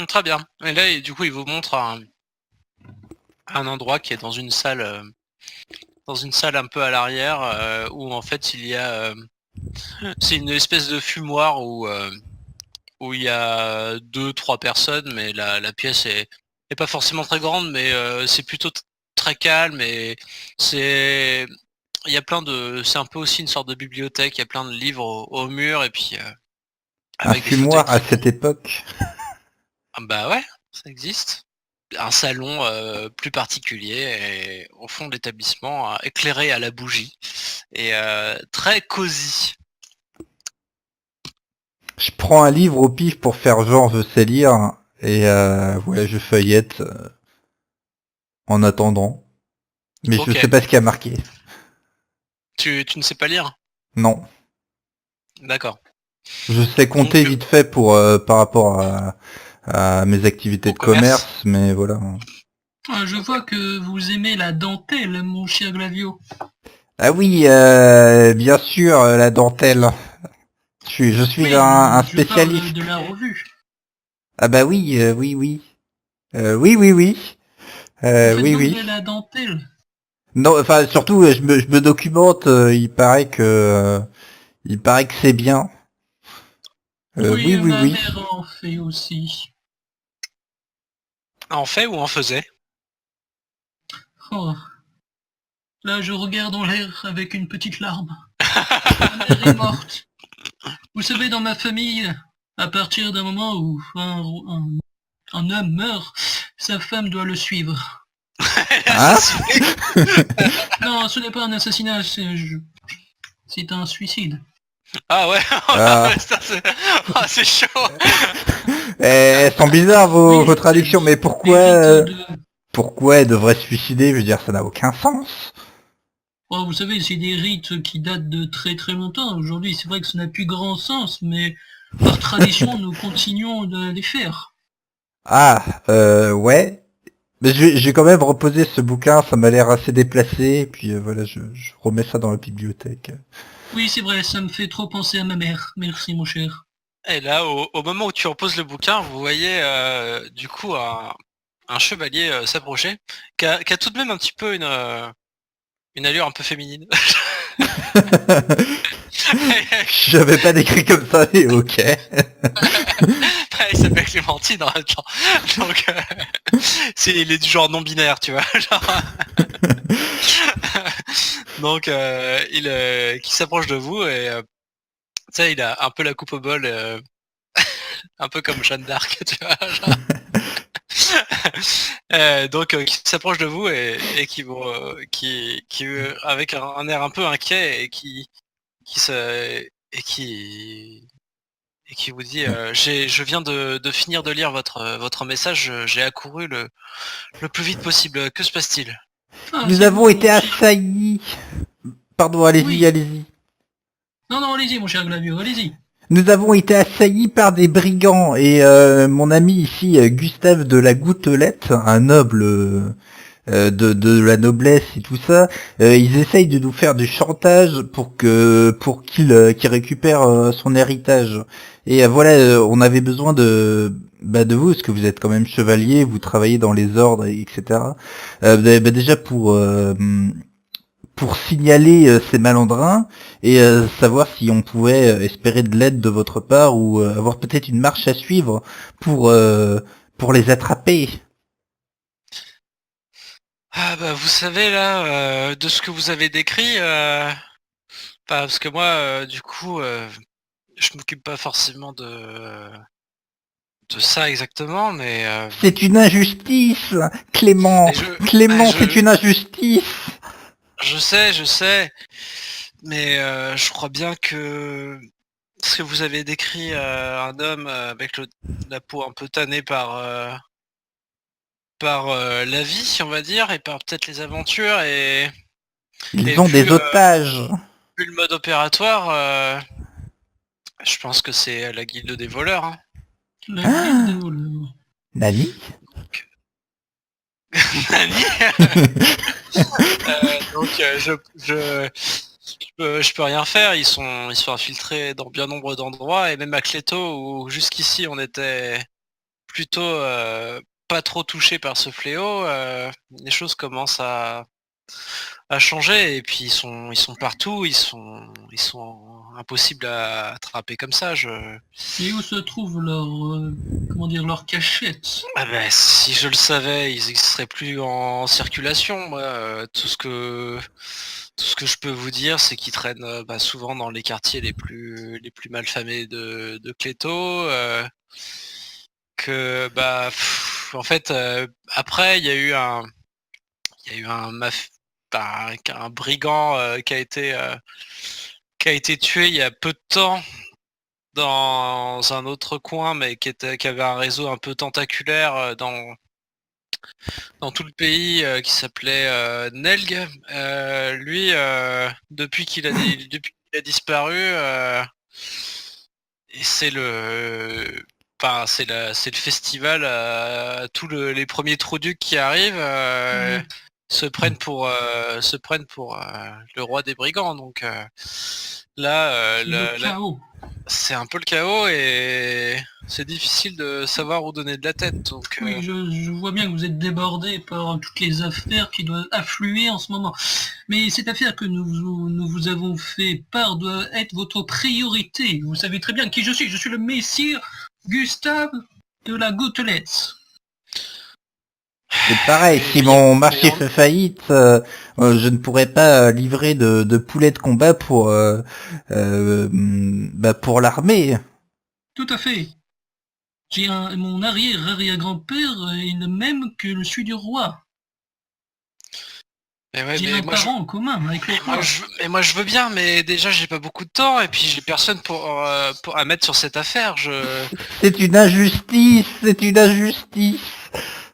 Très bien. Et là, du coup, il vous montre un endroit qui est dans une salle un peu à l'arrière, où en fait il y a, c'est une espèce de fumoir où il y a deux, trois personnes, mais la pièce est pas forcément très grande, mais c'est plutôt très calme et c'est il y a c'est un peu aussi une sorte de bibliothèque. Il y a plein de livres au mur et puis Un avec des fauteuils fumoir à très cette cons. époque. Ah bah ouais, ça existe. Un salon plus particulier et au fond de l'établissement, éclairé à la bougie et très cosy. Je prends un livre au pif pour faire genre je sais lire et voilà, je feuillette en attendant. Mais je Ok. sais pas ce qu'il y a marqué. Tu ne sais pas lire? Non. D'accord. Je sais compter Donc vite fait pour par rapport à mes activités au de commerce. commerce, mais voilà. Ah, je vois que vous aimez la dentelle, mon cher Glavio. Ah oui, bien sûr, la dentelle. Je suis Oui, un je parle spécialiste. de la revue. Ah bah oui, oui, oui. Oui, oui, oui. Vous faites Oui, donc oui. de la dentelle? Non, enfin surtout, je me documente. Il paraît que c'est bien. Oui, Oui, oui, ma oui. mère en fait aussi. En fait ou en faisait? Oh, là, je regarde en l'air avec une petite larme. Ma mère est morte. Vous savez, dans ma famille, à partir d'un moment où un homme meurt, sa femme doit le suivre. Hein? Assassiné. Non, ce n'est pas un assassinat, c'est un suicide. Ah ouais, Ah. putain, c'est chaud. Elles sont bizarres vos Oui, traductions, mais elle pourquoi mérite de... pourquoi elle devrait se suicider? Je veux dire, ça n'a aucun sens. Oh, vous savez, c'est des rites qui datent de très très longtemps. Aujourd'hui, c'est vrai que ça n'a plus grand sens, mais par tradition, nous continuons de les faire. Ah, ouais. Mais je vais quand même reposer ce bouquin, ça m'a l'air assez déplacé, et puis voilà, je remets ça dans la bibliothèque. Oui, c'est vrai, ça me fait trop penser à ma mère. Merci, mon cher. Et là, au moment où tu reposes le bouquin, vous voyez du coup un chevalier s'approcher, qui a tout de même un petit peu une allure un peu féminine. J'avais pas décrit comme ça, mais ok. Il s'appelle Clémentine en même temps. Donc, il est du genre non binaire, tu vois. Genre, donc, qui s'approche de vous et tu sais, il a un peu la coupe au bol, un peu comme Jeanne d'Arc, tu vois. Genre. Donc, qui s'approche de vous et avec un air un peu inquiet et qui se et qui vous dit je viens de finir de lire votre message, j'ai accouru le plus vite possible. Que se passe-t-il? Ah, Nous c'est avons vous, été mon cher. assaillis. Pardon, allez-y, Oui. allez-y. Non, non, allez-y, mon cher Glavio, allez-y. Nous avons été assaillis par des brigands et mon ami ici, Gustave de la Gouttelette, un noble de la noblesse et tout ça, ils essayent de nous faire du chantage pour qu'il récupère son héritage. Et voilà, on avait besoin de vous, parce que vous êtes quand même chevalier, vous travaillez dans les ordres, etc. Déjà pour signaler ces malandrins et savoir si on pouvait espérer de l'aide de votre part ou avoir peut-être une marche à suivre pour euh, pour les attraper. Ah bah vous savez là, de ce que vous avez décrit, parce que moi, du coup, je m'occupe pas forcément de ça exactement, mais C'est une injustice, Clément. et je, ah, Clément, c'est une injustice. je sais, mais je crois bien que ce que vous avez décrit, un homme avec la peau un peu tannée par la vie, on va dire, et par peut-être les aventures, et Ils ont des otages. vu le mode opératoire, je pense que c'est la guilde des voleurs. Hein. La guilde des Ah, voleurs. Nani. Donc, Nani. Donc je peux rien faire. Ils sont infiltrés dans bien nombre d'endroits et même à Cléto où jusqu'ici on était plutôt pas trop touchés par ce fléau, les choses commencent à changer et puis ils sont partout, ils sont impossibles à attraper comme ça. Et où se trouve comment dire, leur cachette? Ah bah, si je le savais, ils seraient plus en circulation. Moi, tout ce que je peux vous dire, c'est qu'ils traînent souvent dans les quartiers les plus malfamés de Cléto. Que en fait, après, il y a eu un brigand qui a été tué il y a peu de temps dans un autre coin, mais qui avait un réseau un peu tentaculaire dans tout le pays, qui s'appelait Nelg. Lui, depuis qu'il a disparu, et c'est le festival. Les premiers Trouducs qui arrivent se prennent pour le roi des brigands. Donc là, Le chaos. c'est un peu le chaos et c'est difficile de savoir où donner de la tête. Donc Oui, je vois bien que vous êtes débordé par toutes les affaires qui doivent affluer en ce moment. Mais cette affaire que nous vous avons fait part doit être votre priorité. Vous savez très bien qui je suis. Je suis le messire Gustave de la Gouttelette. C'est pareil, si mon marché fait faillite, je ne pourrais pas livrer de poulets de combat pour l'armée. Tout à fait. Mon arrière-arrière-grand-père est le même que le celui du roi. J'ai un parent en commun avec le roi. Moi je veux bien, mais déjà j'ai pas beaucoup de temps et puis j'ai personne à mettre sur cette affaire. C'est une injustice, c'est une injustice.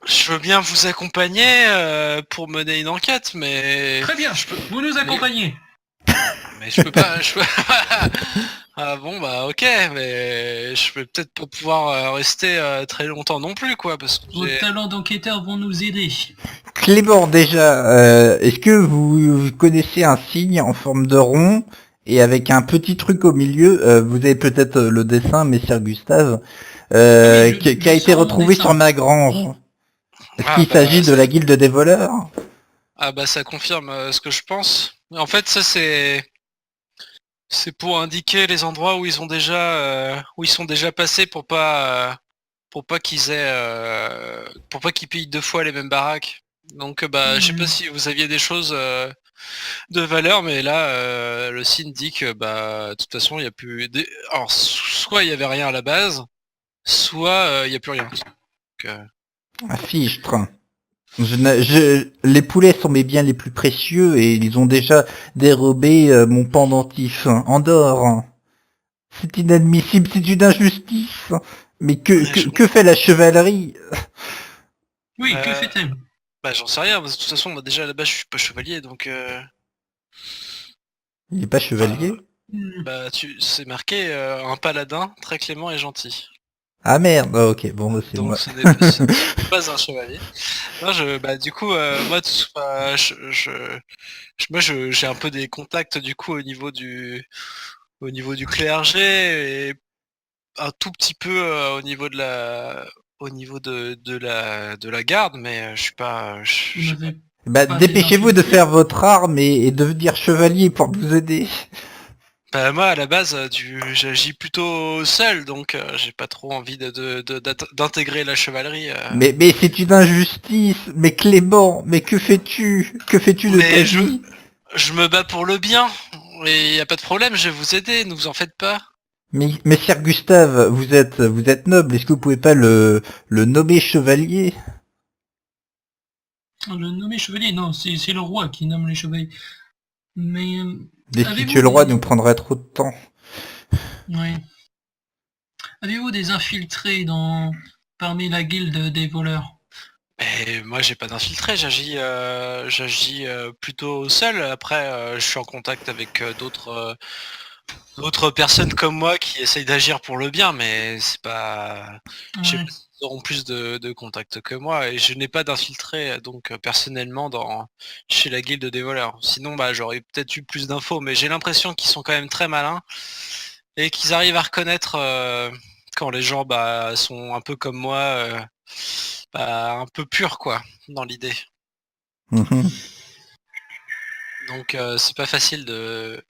Je veux bien vous accompagner pour mener une enquête, mais... Très bien, vous nous accompagnez. Mais je peux pas... Ah bon bah ok, mais je vais peut-être pas pouvoir rester très longtemps non plus, quoi, parce que Vos talents d'enquêteur vont nous aider. Clément, déjà, est-ce que vous connaissez un signe en forme de rond et avec un petit truc au milieu, vous avez peut-être le dessin, messire Gustave, qui a été retrouvé sur ma grange. Est-ce qu'il s'agit de la guilde des voleurs? Ah bah ça confirme ce que je pense. En fait, ça c'est pour indiquer les endroits où ils sont déjà passés pour pas pour pas qu'ils pillent deux fois les mêmes baraques. Donc je sais pas si vous aviez des choses de valeur, mais là le signe dit que de toute façon il y a plus alors soit il y avait rien à la base, soit il y a plus rien. Donc, Un fichtre. Les poulets sont mes biens les plus précieux et ils ont déjà dérobé mon pendentif en d'or. C'est inadmissible, c'est une injustice. Mais que fait la chevalerie? Oui, que fait-elle? J'en sais rien, parce que de toute façon moi déjà à la base je suis pas chevalier, donc Il est pas chevalier? c'est marqué un paladin très clément et gentil. Ah merde, ok, bon c'est Donc moi. ce n'est pas un chevalier. Non, du coup, moi, j'ai un peu des contacts du coup au niveau du clergé et un tout petit peu au niveau de la garde, mais je suis pas. Dépêchez-vous de faire votre arme et devenir chevalier pour vous aider. Moi, à la base, j'agis plutôt seul, donc j'ai pas trop envie d'intégrer la chevalerie. Mais c'est une injustice. Mais Clément, mais que fais-tu? Que fais-tu de ta vie? Je me bats pour le bien, et y a pas de problème, je vais vous aider, ne vous en faites pas. Mais Sir Gustave, vous êtes noble. Est-ce que vous pouvez pas le nommer chevalier? Le nommer chevalier, non, c'est le roi qui nomme les chevaliers. Mais Destituer le roi nous prendrait trop de temps. Oui. Avez-vous des infiltrés parmi la guilde des voleurs? Mais moi j'ai pas d'infiltré, j'agis plutôt seul. Après je suis en contact avec d'autres personnes comme moi qui essayent d'agir pour le bien, mais c'est pas. Ils auront plus de contacts que moi et je n'ai pas d'infiltré donc personnellement chez la guilde des voleurs. Sinon j'aurais peut-être eu plus d'infos, mais j'ai l'impression qu'ils sont quand même très malins et qu'ils arrivent à reconnaître quand les gens sont un peu comme moi, un peu purs quoi, dans l'idée. Mhm. Donc c'est pas facile de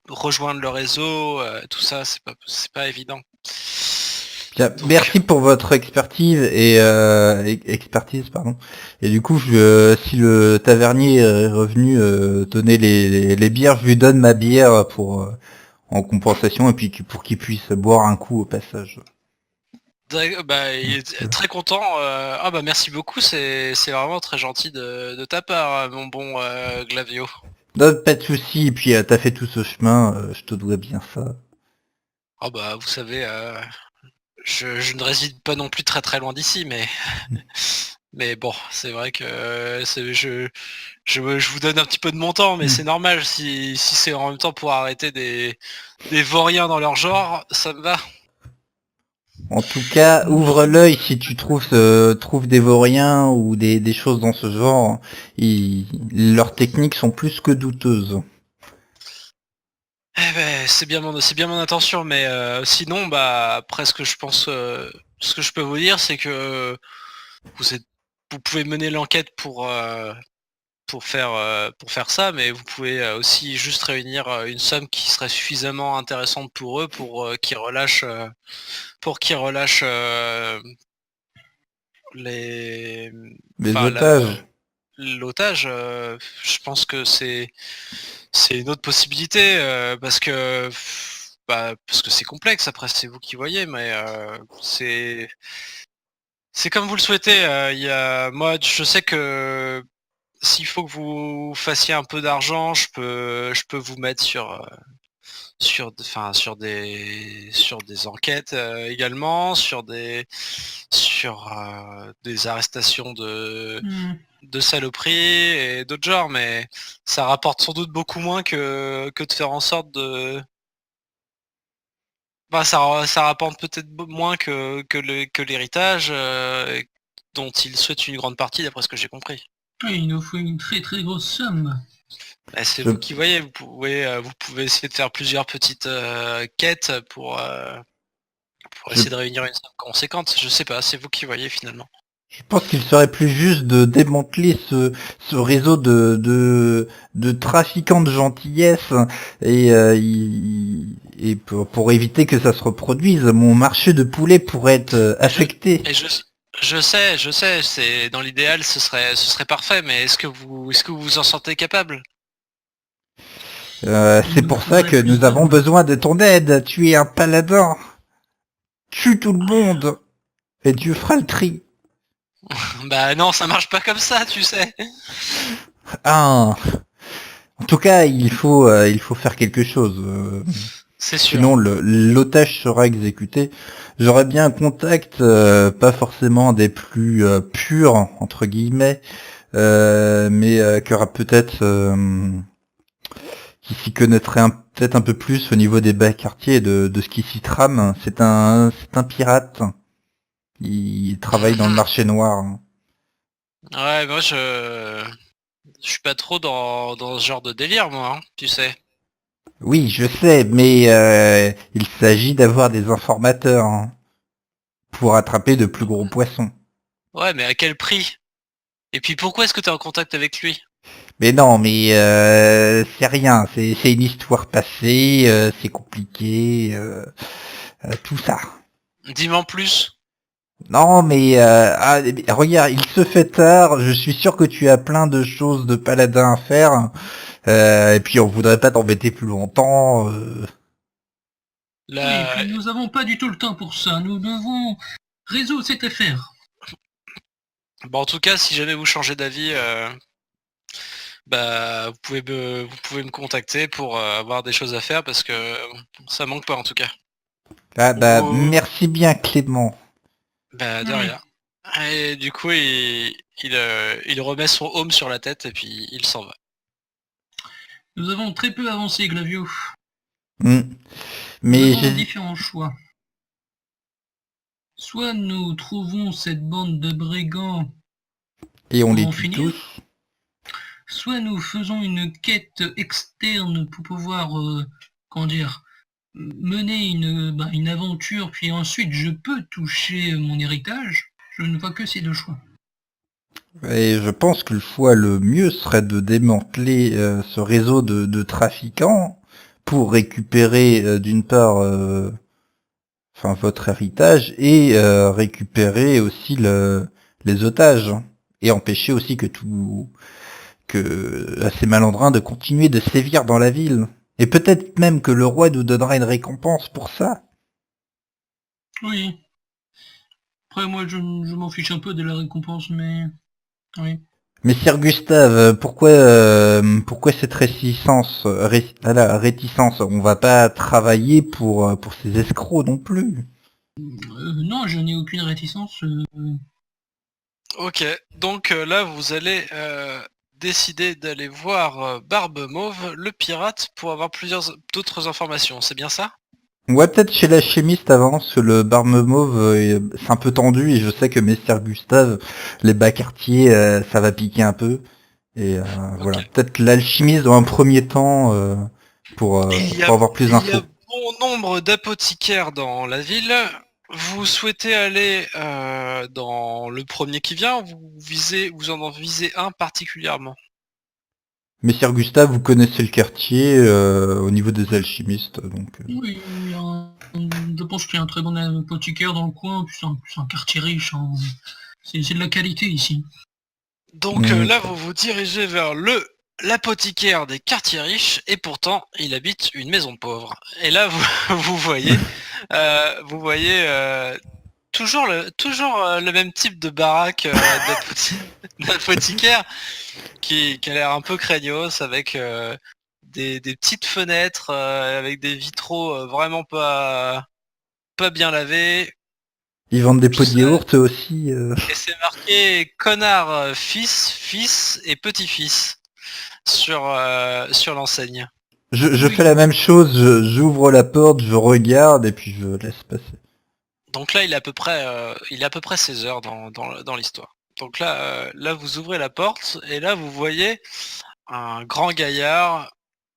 rejoindre le réseau, tout ça, c'est pas évident. Bien, Donc merci pour votre expertise expertise pardon. Et du coup, si le tavernier est revenu donner les bières, je lui donne ma bière pour en compensation et puis pour qu'il puisse boire un coup au passage. il est très content. Ah bah merci beaucoup, c'est vraiment très gentil de ta part, mon bon Glavio. Non, pas de souci. Et puis t'as fait tout ce chemin, je te dois bien ça. Ah bah vous savez, je ne réside pas non plus très très loin d'ici, mais bon, c'est vrai que je vous donne un petit peu de mon temps, mais c'est normal si c'est en même temps pour arrêter des vauriens dans leur genre, ça me va. En tout cas, ouvre l'œil si tu trouves des vauriens ou des choses dans ce genre. Leurs techniques sont plus que douteuses. Eh ben, c'est bien mon intention, mais sinon, après ce que je peux vous dire, c'est que vous êtes, vous pouvez mener l'enquête pour faire ça, mais vous pouvez aussi juste réunir une somme qui serait suffisamment intéressante pour eux pour qu'ils relâchent les, Les enfin otages. l'otage. Je pense que c'est une autre possibilité parce que c'est complexe. Après, c'est vous qui voyez, mais c'est comme vous le souhaitez. Moi, je sais que s'il faut que vous fassiez un peu d'argent, je peux vous mettre sur des enquêtes également, sur des arrestations de saloperies et d'autres genres, mais ça rapporte sans doute beaucoup moins que de faire en sorte de. Ça rapporte peut-être moins que l'héritage dont il souhaite une grande partie d'après ce que j'ai compris. Oui, il nous faut une très très grosse somme. C'est Je- vous qui voyez, vous pouvez essayer de faire plusieurs petites quêtes pour Je, essayer de réunir une somme conséquente. Je sais pas, c'est vous qui voyez finalement. je pense qu'il serait plus juste de démanteler ce réseau de trafiquants de gentillesse et pour éviter que ça se reproduise. Mon marché de poulet pourrait être Et je, affecté. et je sais, c'est dans l'idéal, ce serait parfait, mais est-ce que vous vous en sentez capable? Il C'est nous pour ça faudrait que plus nous avons d'hommes. besoin de ton aide. Tu es un paladin. Tue tout le monde. Et Dieu fera le tri. Bah non, ça marche pas comme ça, tu sais. Ah. En tout cas, il faut faire quelque chose. C'est sûr. Sinon, l'otage sera exécuté. J'aurais bien un contact, pas forcément des plus purs entre guillemets, mais qui aura peut-être, qui s'y connaîtrait peut-être un peu plus au niveau des bas quartiers de ce qui s'y trame. C'est un pirate. Il travaille dans le marché noir. Ouais, moi je suis pas trop dans ce genre de délire, moi, hein, tu sais. Oui, je sais, mais il s'agit d'avoir des informateurs hein, pour attraper de plus gros poissons. Ouais, mais à quel prix? Et puis pourquoi est-ce que t'es en contact avec lui? Mais non, mais c'est rien, c'est une histoire passée, c'est compliqué, tout ça. Dis-moi en plus. Non, mais regarde, il se fait tard, je suis sûr que tu as plein de choses de paladin à faire, et puis on voudrait pas t'embêter plus longtemps. Oui, et Là, puis nous avons pas du tout le temps pour ça. Nous devons résoudre cette affaire. en tout cas, si jamais vous changez d'avis, vous pouvez me contacter pour avoir des choses à faire parce que ça manque pas en tout cas. Ah bah Vous- merci bien Clément. De Oui, rien. Et du coup, il remet son home sur la tête et puis il s'en va. nous avons très peu avancé, Glavio. Hmm. Nous Mais avons différents choix. Soit nous trouvons cette bande de brigands et on pour les en tue tous. finir, soit nous faisons une quête externe pour pouvoir, comment dire, mener une aventure, puis ensuite je peux toucher mon héritage, je ne vois que ces deux choix. Et je pense que le choix le mieux serait de démanteler ce réseau de trafiquants pour récupérer d'une part votre héritage et récupérer aussi les otages et empêcher aussi que ces malandrins de continuer de sévir dans la ville. Et peut-être même que le roi nous donnera une récompense pour ça. Oui. Après, moi, je m'en fiche un peu de la récompense, mais... Oui. Mais Sir Gustave, pourquoi cette réticence? On va pas travailler pour ces escrocs non plus. Non, je n'ai aucune réticence. Ok, donc là vous allez décider d'aller voir Barbe Mauve, le pirate, pour avoir plusieurs d'autres informations, c'est bien ça? On va peut-être chez la chimiste avant, parce que le barbe mauve, c'est un peu tendu, et je sais que Messire Gustave, les bas quartiers, ça va piquer un peu. Et voilà, Ok. peut-être l'alchimiste dans un premier temps, Il y a, pour avoir plus il y a d'infos. bon nombre d'apothicaires dans la ville. Vous souhaitez aller dans le premier qui vient, vous en visez un particulièrement. Messire Gustave, vous connaissez le quartier au niveau des alchimistes, donc... Oui, je pense qu'il y a un très bon apothicaire dans le coin, puis c'est un quartier riche. Hein. C'est de la qualité ici. Donc hmm. là, vous vous dirigez vers l'apothicaire des quartiers riches, et pourtant, il habite une maison pauvre. Et là, vous voyez, toujours le même type de baraque d'apothicaire qui a l'air un peu craignos, avec des petites fenêtres, avec des vitraux vraiment pas bien lavés. Ils vendent des pots de yaourt aussi. Et c'est marqué connard fils et petit-fils sur l'enseigne. Je fais Oui. la même chose, j'ouvre la porte, je regarde, et puis je laisse passer. Donc là, il est à peu près 16 heures dans l'histoire. Donc là, vous ouvrez la porte et là, vous voyez un grand gaillard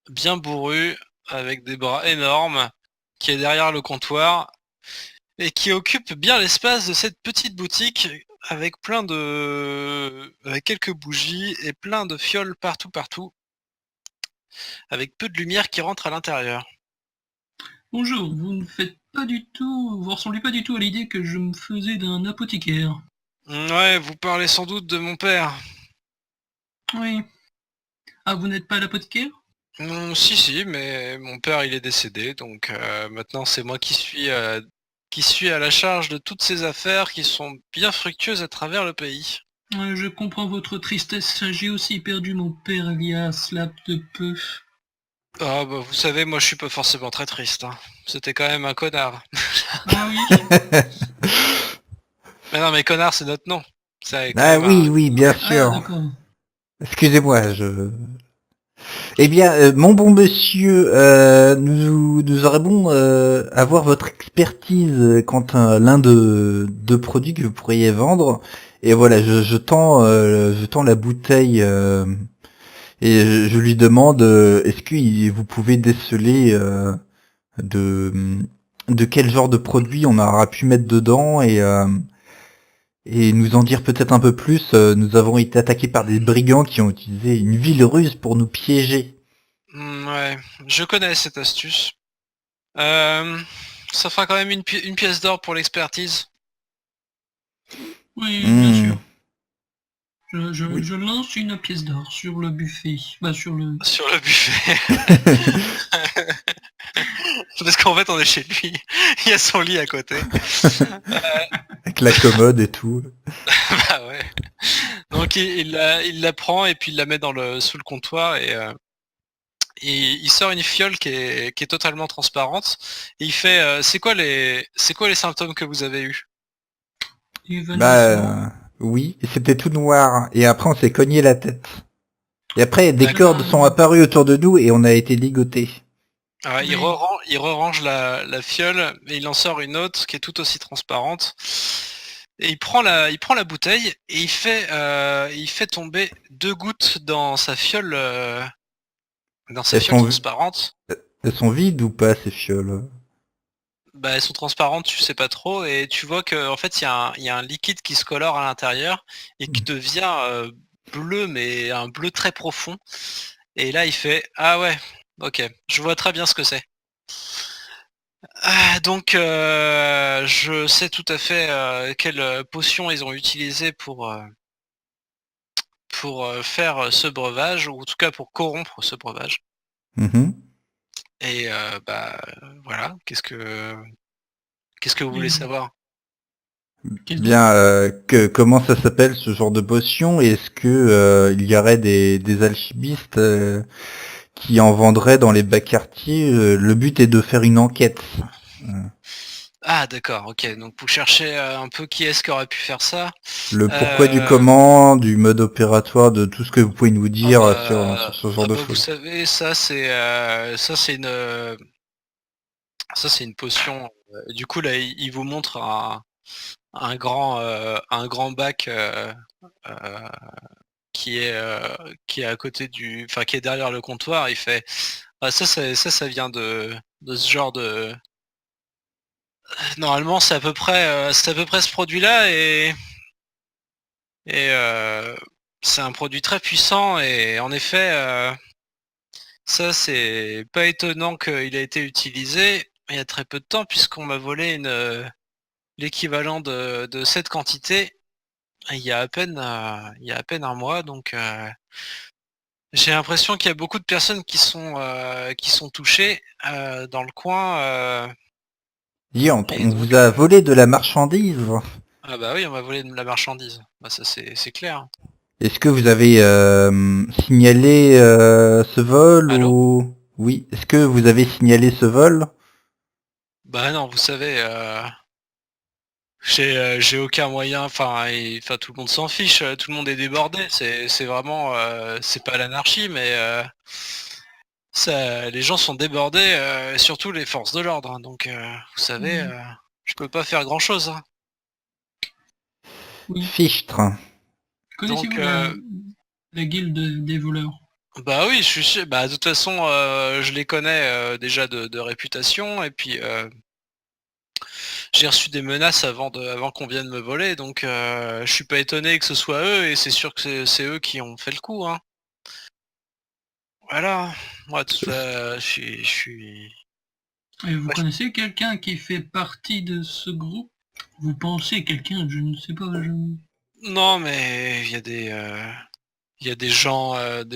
bien bourru avec des bras énormes qui est derrière le comptoir et qui occupe bien l'espace de cette petite boutique avec quelques bougies et plein de fioles partout, avec peu de lumière qui rentre à l'intérieur. Bonjour, vous ressemblez pas du tout à l'idée que je me faisais d'un apothicaire. Ouais, vous parlez sans doute de mon père. Oui. Ah, vous n'êtes pas l'apothicaire? Si, mais mon père il est décédé, donc maintenant c'est moi qui suis à la charge de toutes ces affaires qui sont bien fructueuses à travers le pays. Je comprends votre tristesse, j'ai aussi perdu mon père il y a cela de peu. Ah bah vous savez, moi je suis pas forcément très triste, hein. C'était quand même un connard. Ah oui. Mais non mais connard c'est notre nom. C'est quand Ah même oui, un... oui, bien Ah, sûr. d'accord. Excusez-moi, je... Eh bien, mon bon monsieur, nous aurait bon avoir votre expertise quant à l'un de deux produits que vous pourriez vendre. Et voilà, je tends la bouteille et je lui demande est-ce que vous pouvez déceler de de quel genre de produit on aura pu mettre dedans et nous en dire peut-être un peu plus. Nous avons été attaqués par des brigands qui ont utilisé une ville ruse pour nous piéger. Ouais, je connais cette astuce. Euh, Ça fera quand même une pièce d'or pour l'expertise. Oui, bien Hmm, sûr. oui. Je lance une pièce d'or sur le buffet. Bah, sur le... Sur le buffet. Parce qu'en fait on est chez lui. Il y a son lit à côté. Avec la commode et tout. Bah ouais. Donc il la prend et puis il la met sous le comptoir et il sort une fiole qui est totalement transparente et il fait c'est quoi les symptômes que vous avez eus? Bah Évanouissement. oui, et c'était tout noir. Et après on s'est cogné la tête. Et après des cordes D'accord. sont apparues autour de nous et on a été ligotés. Alors, Oui. il re-range la fiole et il en sort une autre qui est tout aussi transparente. Et il prend la bouteille et il fait tomber deux gouttes dans sa fiole Elles sont transparente. Elles sont vides ou pas ces fioles? Bah, elles sont transparentes, tu sais pas trop, et tu vois que en fait il y a un liquide qui se colore à l'intérieur et qui devient bleu, mais un bleu très profond. Et là il fait ah ouais, ok, je vois très bien ce que c'est. Ah, donc je sais tout à fait quelle potion ils ont utilisé pour faire ce breuvage, ou en tout cas pour corrompre ce breuvage. Mhm. Et voilà, qu'est-ce que vous voulez savoir? Quel truc? Bien, comment ça s'appelle ce genre de potion? Et est-ce que il y aurait des alchimistes qui en vendraient dans les bas quartiers? Le but est de faire une enquête. Ah d'accord, ok, donc vous cherchez un peu qui est-ce qui aurait pu faire ça. Le pourquoi du Euh, comment, du mode opératoire, de tout ce que vous pouvez nous dire sur ce genre de vous choses. savez, ça c'est une potion. Du coup là il vous montre un grand bac euh, qui est à côté enfin qui est derrière le comptoir. Il fait ah, ça vient de ce genre de. Normalement c'est à peu près ce produit-là, et c'est un produit très puissant, et en effet ça c'est pas étonnant qu'il a été utilisé il y a très peu de temps, puisqu'on m'a volé l'équivalent de cette quantité il y a à peine un mois, donc j'ai l'impression qu'il y a beaucoup de personnes qui sont touchées dans le coin, Diantre, et on vous donc a volé de la marchandise. ah bah oui, on m'a volé de la marchandise. Bah ça c'est clair. Est-ce que vous avez signalé ce vol Allô? ou... Oui, est-ce que vous avez signalé ce vol? Bah non, vous savez, j'ai aucun moyen, enfin tout le monde s'en fiche, tout le monde est débordé, c'est vraiment c'est pas l'anarchie, mais ça, les gens sont débordés, surtout les forces de l'ordre, hein, donc vous savez, Mhm. je peux pas faire grand chose, hein. Oui. Fichtre. Donc Connaissez-vous la guilde des voleurs? bah oui, je suis sûr, bah de toute façon je les connais déjà de réputation, et puis j'ai reçu des menaces avant qu'on vienne me voler, donc je suis pas étonné que ce soit eux, et c'est sûr que c'est eux qui ont fait le coup, hein. Voilà. Moi, je suis. Et vous Ouais, connaissez quelqu'un qui fait partie de ce groupe? Vous pensez quelqu'un, je ne sais pas. non, mais il y a des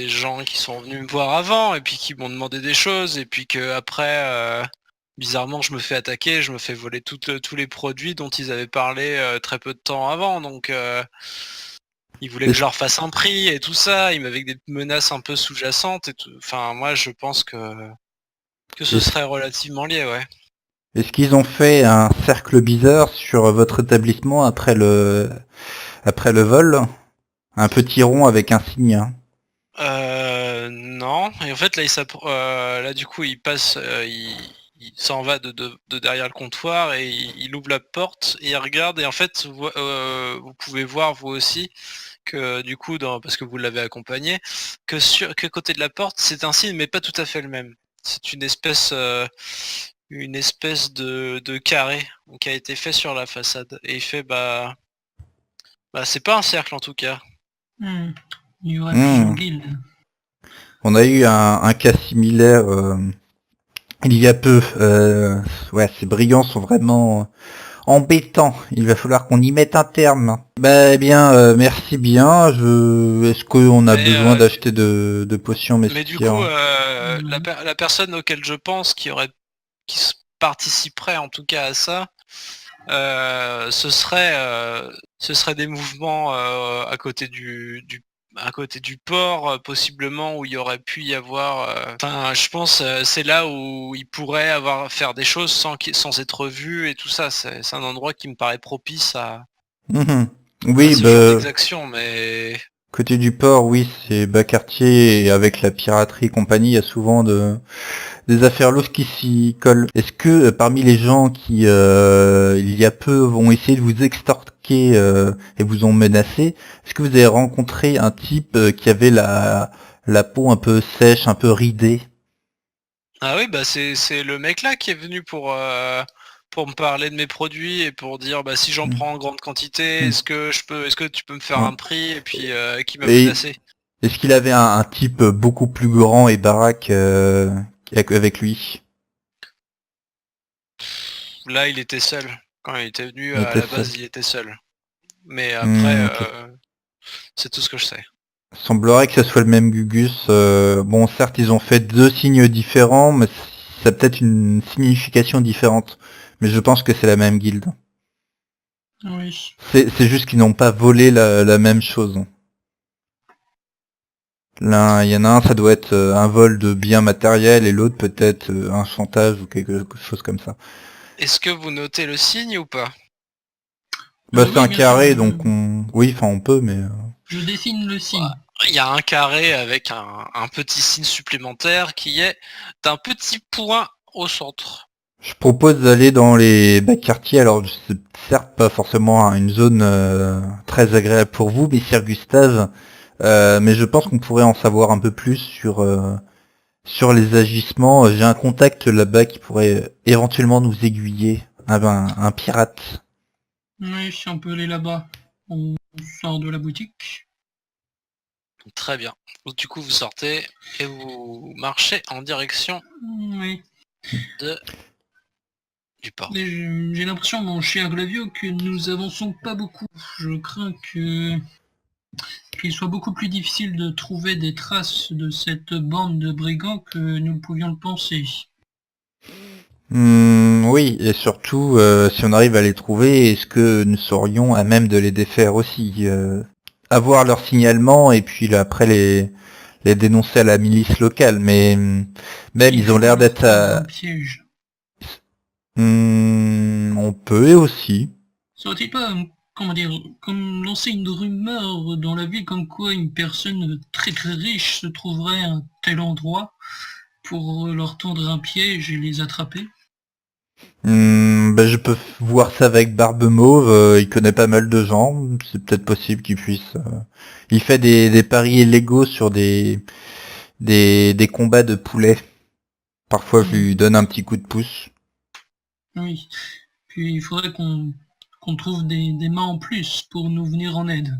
gens qui sont venus me voir avant, et puis qui m'ont demandé des choses, et puis que après, bizarrement, je me fais attaquer, je me fais voler tous les produits dont ils avaient parlé très peu de temps avant, donc ils voulaient que je Est-ce leur fasse un prix et tout ça. Ils m'avaient des menaces un peu sous-jacentes et tout. Enfin, moi, je pense que ce est-ce- serait relativement lié, ouais. est-ce qu'ils ont fait un cercle bizarre sur votre établissement après le vol? Un petit rond avec un signe, hein. Non. Et en fait, là, là du coup, il passe, il s'en va de derrière le comptoir, et il ouvre la porte et il regarde. Et en fait, vous pouvez voir vous aussi que du coup, parce que vous l'avez accompagné, que côté de la porte, c'est un signe, mais pas tout à fait le même. C'est une espèce de carré qui a été fait sur la façade. Et il fait bah c'est pas un cercle en tout cas. Hmm. Il y aurait plusieurs Hmm. guildes. On a eu un cas similaire il y a peu. Ouais, ces brigands sont vraiment embêtants. Il va falloir qu'on y mette un terme. Bah eh bien, merci bien. Est-ce qu'on a Mais besoin d'acheter de potions Mais du coup, messieurs? Non. la personne auquel je pense qui participerait en tout cas à ça, euh, ce serait ce serait des mouvements à côté du port, possiblement, où il y aurait pu y avoir. Enfin, je pense c'est là où il pourrait faire des choses sans être vu et tout ça. C'est un endroit qui me paraît propice Mhm. à Oui, ce genre bah d'exaction, mais côté du port, oui, c'est bas quartier et avec la piraterie et compagnie, il y a souvent des affaires louches qui s'y collent. Est-ce que parmi les gens qui, il y a peu, vont essayer de vous extorquer et vous ont menacé, est-ce que vous avez rencontré un type qui avait la peau un peu sèche, un peu ridée? Ah oui, bah c'est le mec là qui est venu pour me parler de mes produits et pour dire bah si j'en Mm. prends en grande quantité, Mm. est-ce que tu peux me faire Ouais. un prix et puis qui m'a Et menacé. est-ce qu'il avait un type beaucoup plus grand et baraque avec lui? Là, il était seul. Quand il était venu, Il à était la seul. base, il était seul. Mais après, Ok. c'est tout ce que je sais. Semblerait que ce soit le même Gugus. Bon, certes, ils ont fait deux signes différents, mais ça a peut-être une signification différente. Mais je pense que c'est la même guilde. Oui. C'est juste qu'ils n'ont pas volé la même chose. L'un, il y en a un, ça doit être un vol de biens matériels et l'autre peut-être un chantage ou quelque chose comme ça. Est-ce que vous notez le signe ou pas? Bah c'est Oui, un bien sûr, carré, donc oui, enfin on peut, mais je dessine le signe. Bah, il y a un carré avec un petit signe supplémentaire qui est d'un petit point au centre. je propose d'aller dans les bas quartiers. Alors c'est certes pas forcément une zone très agréable pour vous, messire Gustave, mais je pense qu'on pourrait en savoir un peu plus sur les agissements. J'ai un contact là-bas qui pourrait éventuellement nous aiguiller. Un pirate. Oui, si on peut aller là-bas. On sort de la boutique. Très bien. Du coup, vous sortez et vous marchez en direction Oui. de du port. Et j'ai l'impression, mon cher Glavio, que nous avançons pas beaucoup. Je crains qu'il soit beaucoup plus difficile de trouver des traces de cette bande de brigands que nous pouvions le penser. Oui, et surtout, si on arrive à les trouver, est-ce que nous serions à même de les défaire aussi avoir leur signalement et puis là, après les dénoncer à la milice locale, mais même Il ils ont faut l'air leur d'être tendre un piège. on peut aussi. Serait-il pas, comment dire, comme lancer une rumeur dans la ville comme quoi une personne très très riche se trouverait à un tel endroit pour leur tendre un piège et les attraper? Je peux voir ça avec Barbe Mauve, il connaît pas mal de gens, c'est peut-être possible qu'il puisse... Il fait des paris illégaux sur des combats de poulets. Parfois je lui donne un petit coup de pouce. Oui. Puis il faudrait qu'on trouve des mains en plus pour nous venir en aide.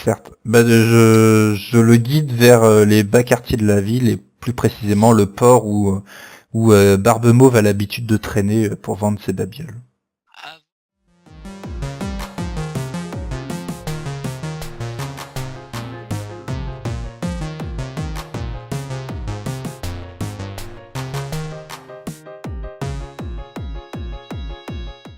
Certes. Je le guide vers les bas quartiers de la ville et plus précisément le port où Barbe Mauve a l'habitude de traîner pour vendre ses babioles.